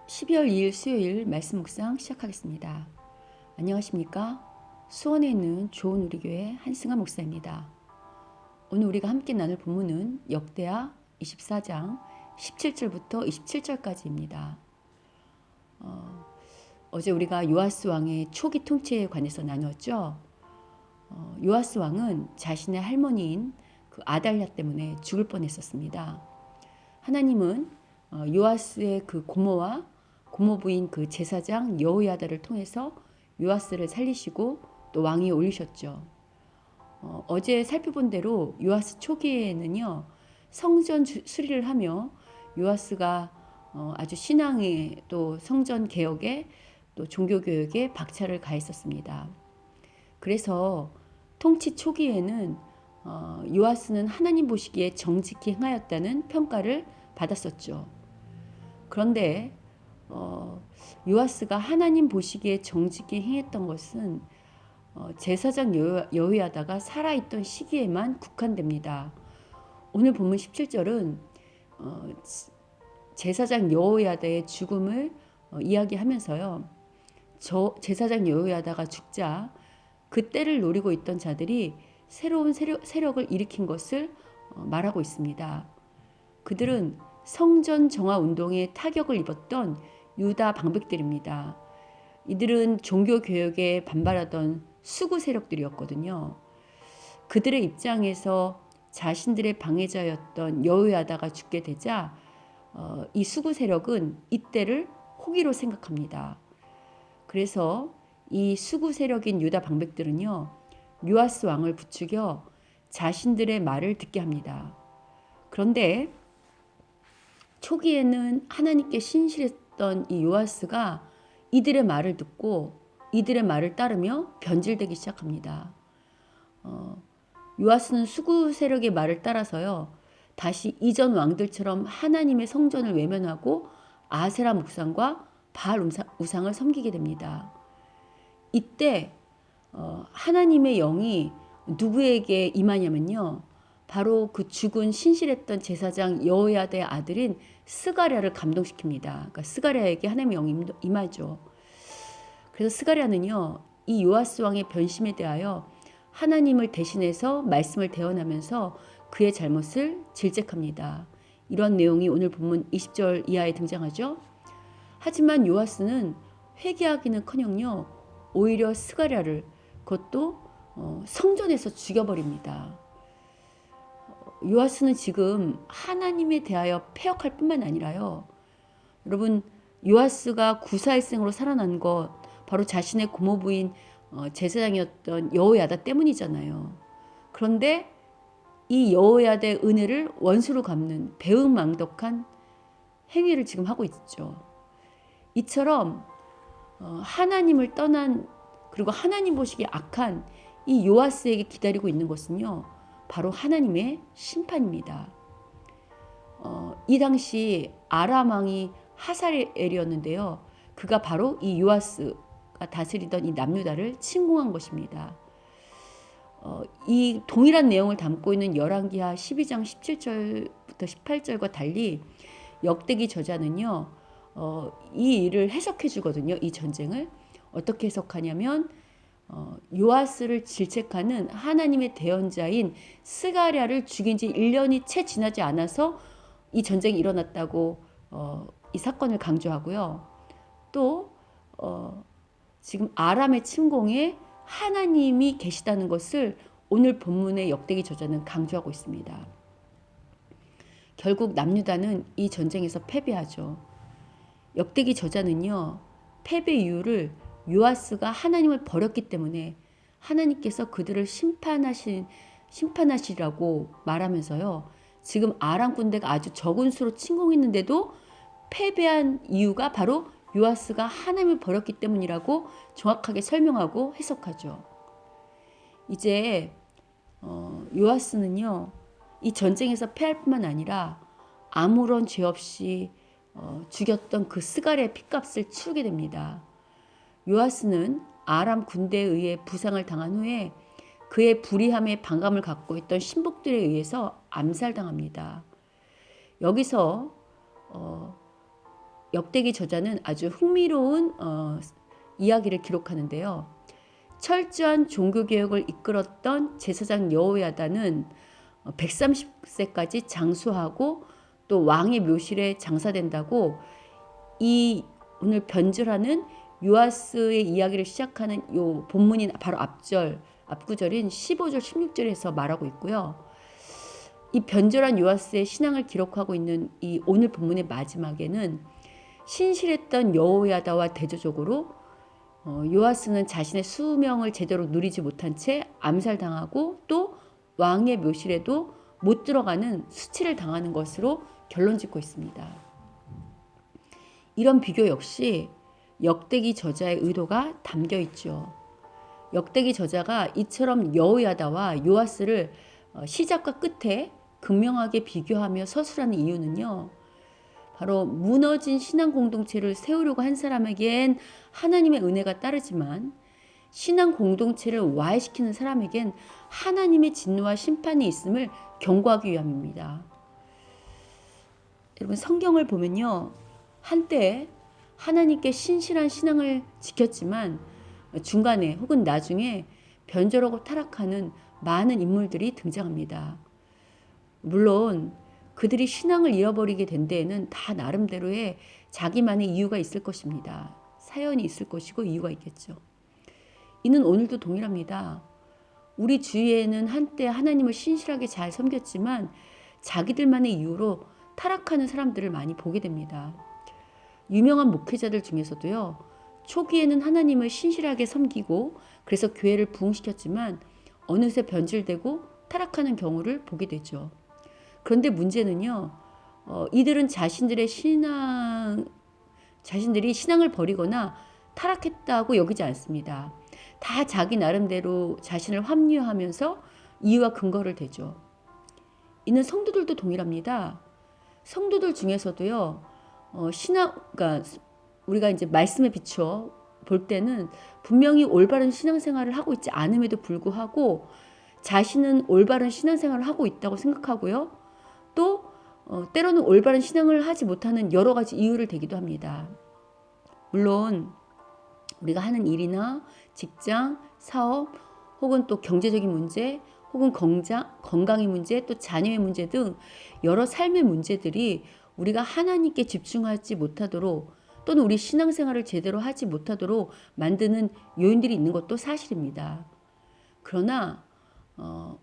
12월 2일 수요일 말씀 묵상 시작하겠습니다. 안녕하십니까? 수원에 있는 좋은 우리 교회 한승아 목사입니다. 오늘 우리가 함께 나눌 본문은 역대하 24장 17절부터 27절까지입니다. 어제 우리가 요아스 왕의 초기 통치에 관해서 나누었죠. 요아스 왕은 자신의 할머니인 그 아달랴 때문에 죽을 뻔했었습니다. 하나님은 요아스의 그 고모와 고모 부인 그 제사장 여호야다를 통해서 요아스를 살리시고 또 왕위에 올리셨죠. 어제 살펴본 대로 요아스 초기에는요, 성전 수리를 하며 요아스가 아주 신앙에 또 성전 개혁에 또 종교 교육에 박차를 가했었습니다. 그래서 통치 초기에는 요아스는 하나님 보시기에 정직히 행하였다는 평가를 받았었죠. 그런데 요아스가 하나님 보시기에 정직히 행했던 것은 제사장 여호야다가 살아있던 시기에만 국한됩니다. 오늘 본문 17절은 제사장 여호야다의 죽음을 이야기하면서요. 제사장 여호야다가 죽자 그 때를 노리고 있던 자들이 새로운 세력을 일으킨 것을 말하고 있습니다. 그들은 성전 정화 운동에 타격을 입었던 유다 방백들입니다. 이들은 종교 개혁에 반발하던 수구 세력들이었거든요. 그들의 입장에서 자신들의 방해자였던 여호야다가 죽게 되자 이 수구 세력은 이때를 호기로 생각합니다. 그래서 이 수구 세력인 유다 방백들은요, 요아스 왕을 부추겨 자신들의 말을 듣게 합니다. 그런데 초기에는 하나님께 신실했던 이 요아스가 이들의 말을 듣고 이들의 말을 따르며 변질되기 시작합니다. 요아스는 수구 세력의 말을 따라서요, 다시 이전 왕들처럼 하나님의 성전을 외면하고 아세라 묵상과 바알 우상을 섬기게 됩니다. 이때 하나님의 영이 누구에게 임하냐면요, 바로 그 죽은 신실했던 제사장 여호야다의 아들인 스가랴를 감동시킵니다. 그러니까 스가랴에게 하나님의 영이 임하죠. 그래서 스가랴는요, 이 요아스 왕의 변심에 대하여 하나님을 대신해서 말씀을 대언하면서 그의 잘못을 질책합니다. 이런 내용이 오늘 본문 20절 이하에 등장하죠. 하지만 요아스는 회개하기는커녕요, 오히려 스가랴를 그것도 성전에서 죽여버립니다. 요아스는 지금 하나님에 대하여 패역할 뿐만 아니라요, 여러분, 요아스가 구사일생으로 살아난 것 바로 자신의 고모부인 제사장이었던 여호야다 때문이잖아요. 그런데 이 여호야다의 은혜를 원수로 갚는 배은망덕한 행위를 지금 하고 있죠. 이처럼 하나님을 떠난, 그리고 하나님 보시기에 악한 이 요아스에게 기다리고 있는 것은요, 바로 하나님의 심판입니다. 이 당시 아람 왕이 하사엘이었는데요, 그가 바로 이 요아스가 다스리던 이 남유다를 침공한 것입니다. 이 동일한 내용을 담고 있는 열왕기하 12장 17절부터 18절과 달리 역대기 저자는요, 이 일을 해석해 주거든요. 이 전쟁을 어떻게 해석하냐면 요아스를 질책하는 하나님의 대언자인 스가랴를 죽인 지 1년이 채 지나지 않아서 이 전쟁이 일어났다고 이 사건을 강조하고요. 또 지금 아람의 침공에 하나님이 계시다는 것을 오늘 본문의 역대기 저자는 강조하고 있습니다. 결국 남유다는 이 전쟁에서 패배하죠. 역대기 저자는요, 패배 이유를 요아스가 하나님을 버렸기 때문에 하나님께서 그들을 심판하시라고 말하면서요, 지금 아람 군대가 아주 적은 수로 침공했는데도 패배한 이유가 바로 요아스가 하나님을 버렸기 때문이라고 정확하게 설명하고 해석하죠. 이제 요아스는요, 이 전쟁에서 패할 뿐만 아니라 아무런 죄 없이 죽였던 그 스가랴의 핏값을 치르게 됩니다. 요아스는 아람 군대에 의해 부상을 당한 후에 그의 불의함에 반감을 갖고 있던 신복들에 의해서 암살당합니다. 여기서 역대기 저자는 아주 흥미로운 이야기를 기록하는데요. 철저한 종교개혁을 이끌었던 제사장 여호야다는 130세까지 장수하고 또 왕의 묘실에 장사된다고 이 오늘 변절하는 요아스의 이야기를 시작하는 요 본문인 바로 앞구절인 15절 16절에서 말하고 있고요. 이 변절한 요아스의 신앙을 기록하고 있는 이 오늘 본문의 마지막에는 신실했던 여호야다와 대조적으로 요아스는 자신의 수명을 제대로 누리지 못한 채 암살당하고 또 왕의 묘실에도 못 들어가는 수치를 당하는 것으로 결론짓고 있습니다. 이런 비교 역시 역대기 저자의 의도가 담겨 있죠. 역대기 저자가 이처럼 여호야다와 요아스를 시작과 끝에 극명하게 비교하며 서술하는 이유는요. 바로 무너진 신앙 공동체를 세우려고 한 사람에겐 하나님의 은혜가 따르지만 신앙 공동체를 와해시키는 사람에겐 하나님의 진노와 심판이 있음을 경고하기 위함입니다. 여러분 성경을 보면요. 한때 하나님께 신실한 신앙을 지켰지만 중간에 혹은 나중에 변절하고 타락하는 많은 인물들이 등장합니다. 물론 그들이 신앙을 잃어버리게 된 데에는 다 나름대로의 자기만의 이유가 있을 것입니다. 사연이 있을 것이고 이유가 있겠죠. 이는 오늘도 동일합니다. 우리 주위에는 한때 하나님을 신실하게 잘 섬겼지만 자기들만의 이유로 타락하는 사람들을 많이 보게 됩니다. 유명한 목회자들 중에서도요. 초기에는 하나님을 신실하게 섬기고 그래서 교회를 부흥시켰지만 어느새 변질되고 타락하는 경우를 보게 되죠. 그런데 문제는요. 이들은 자신들이 신앙을 버리거나 타락했다고 여기지 않습니다. 다 자기 나름대로 자신을 합리화하면서 이유와 근거를 대죠. 이는 성도들도 동일합니다. 성도들 중에서도요. 그러니까 우리가 이제 말씀에 비추어 볼 때는 분명히 올바른 신앙생활을 하고 있지 않음에도 불구하고 자신은 올바른 신앙생활을 하고 있다고 생각하고요. 또 때로는 올바른 신앙을 하지 못하는 여러 가지 이유를 대기도 합니다. 물론 우리가 하는 일이나 직장, 사업 혹은 또 경제적인 문제 혹은 건강의 문제 또 자녀의 문제 등 여러 삶의 문제들이 우리가 하나님께 집중하지 못하도록 또는 우리 신앙생활을 제대로 하지 못하도록 만드는 요인들이 있는 것도 사실입니다. 그러나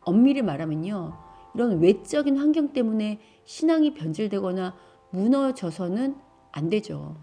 엄밀히 말하면요. 이런 외적인 환경 때문에 신앙이 변질되거나 무너져서는 안 되죠.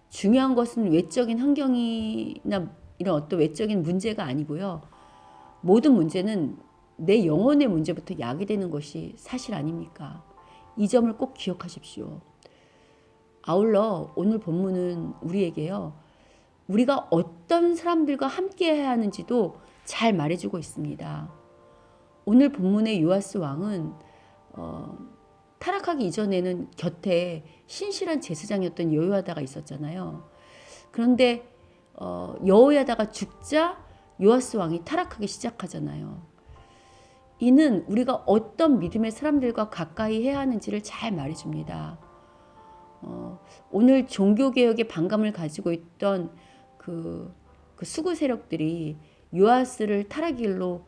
중요한 것은 외적인 환경이나 이런 어떤 외적인 문제가 아니고요. 모든 문제는 내 영혼의 문제부터 야기되는 것이 사실 아닙니까? 이 점을 꼭 기억하십시오. 아울러 오늘 본문은 우리에게요. 우리가 어떤 사람들과 함께 해야 하는지도 잘 말해주고 있습니다. 오늘 본문의 요아스 왕은 타락하기 이전에는 곁에 신실한 제사장이었던 여호야다가 있었잖아요. 그런데 여호야다가 죽자 요아스 왕이 타락하기 시작하잖아요. 이는 우리가 어떤 믿음의 사람들과 가까이 해야 하는지를 잘 말해줍니다. 오늘 종교개혁의 반감을 가지고 있던 그 수구 세력들이 요아스를 타락길로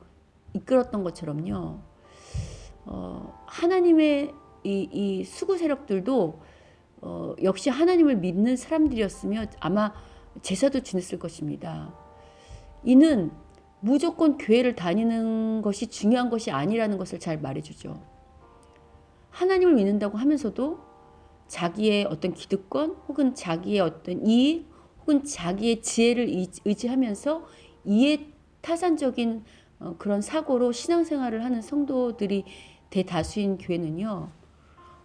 이끌었던 것처럼요. 하나님의 이 수구 세력들도 역시 하나님을 믿는 사람들이었으며 아마 제사도 지냈을 것입니다. 이는 무조건 교회를 다니는 것이 중요한 것이 아니라는 것을 잘 말해주죠. 하나님을 믿는다고 하면서도 자기의 어떤 기득권 혹은 자기의 어떤 이익 혹은 자기의 지혜를 의지하면서 이해타산적인 그런 사고로 신앙생활을 하는 성도들이 대다수인 교회는요.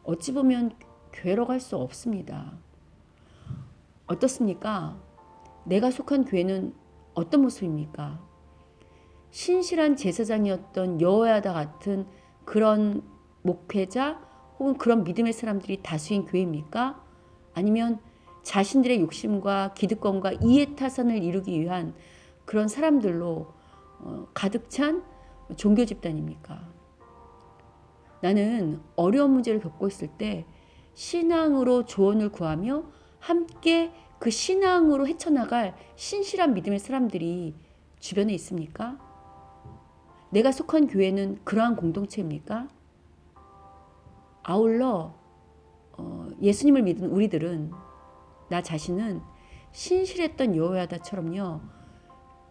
어찌 보면 교회라고 할 수 없습니다. 어떻습니까? 내가 속한 교회는 어떤 모습입니까? 신실한 제사장이었던 여호야다 같은 그런 목회자 혹은 그런 믿음의 사람들이 다수인 교회입니까? 아니면 자신들의 욕심과 기득권과 이해타산을 이루기 위한 그런 사람들로 가득 찬 종교 집단입니까? 나는 어려운 문제를 겪고 있을 때 신앙으로 조언을 구하며 함께 그 신앙으로 헤쳐나갈 신실한 믿음의 사람들이 주변에 있습니까? 내가 속한 교회는 그러한 공동체입니까? 아울러 예수님을 믿은 우리들은, 나 자신은 신실했던 여호야다처럼요,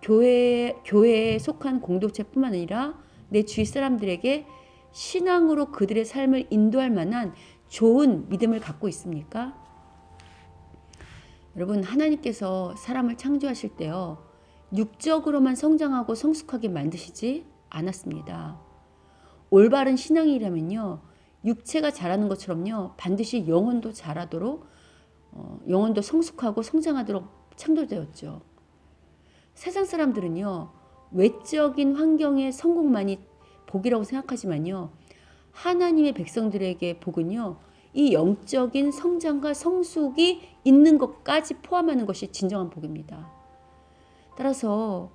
교회에 속한 공동체뿐만 아니라 내 주위 사람들에게 신앙으로 그들의 삶을 인도할 만한 좋은 믿음을 갖고 있습니까? 여러분, 하나님께서 사람을 창조하실 때요, 육적으로만 성장하고 성숙하게 만드시지 않았습니다. 올바른 신앙이라면요, 육체가 자라는 것처럼요, 반드시 영혼도 자라도록, 영혼도 성숙하고 성장하도록 창조되었죠. 세상 사람들은요, 외적인 환경의 성공만이 복이라고 생각하지만요, 하나님의 백성들에게 복은요, 이 영적인 성장과 성숙이 있는 것까지 포함하는 것이 진정한 복입니다. 따라서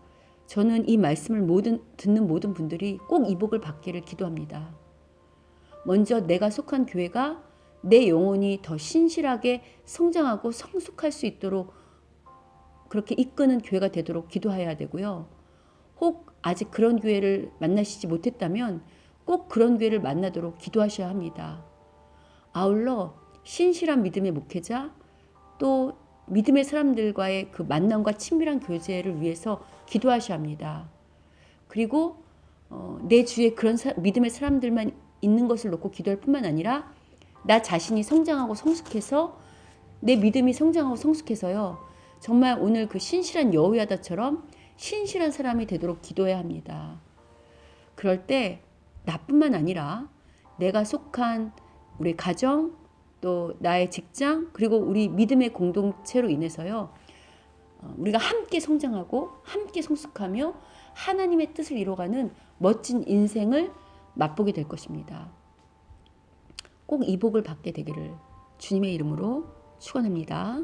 저는 이 말씀을 듣는 모든 분들이 꼭 이 복을 받기를 기도합니다. 먼저 내가 속한 교회가 내 영혼이 더 신실하게 성장하고 성숙할 수 있도록 그렇게 이끄는 교회가 되도록 기도해야 되고요. 혹 아직 그런 교회를 만나시지 못했다면 꼭 그런 교회를 만나도록 기도하셔야 합니다. 아울러 신실한 믿음의 목회자, 또 믿음의 사람들과의 그 만남과 친밀한 교제를 위해서 기도하셔야 합니다. 그리고 내 주위에 그런 믿음의 사람들만 있는 것을 놓고 기도할 뿐만 아니라 나 자신이 성장하고 성숙해서, 내 믿음이 성장하고 성숙해서요, 정말 오늘 그 신실한 여호야다처럼 신실한 사람이 되도록 기도해야 합니다. 그럴 때 나뿐만 아니라 내가 속한 우리 가정, 또 나의 직장, 그리고 우리 믿음의 공동체로 인해서요, 우리가 함께 성장하고 함께 성숙하며 하나님의 뜻을 이뤄가는 멋진 인생을 맛보게 될 것입니다. 꼭 이 복을 받게 되기를 주님의 이름으로 축원합니다.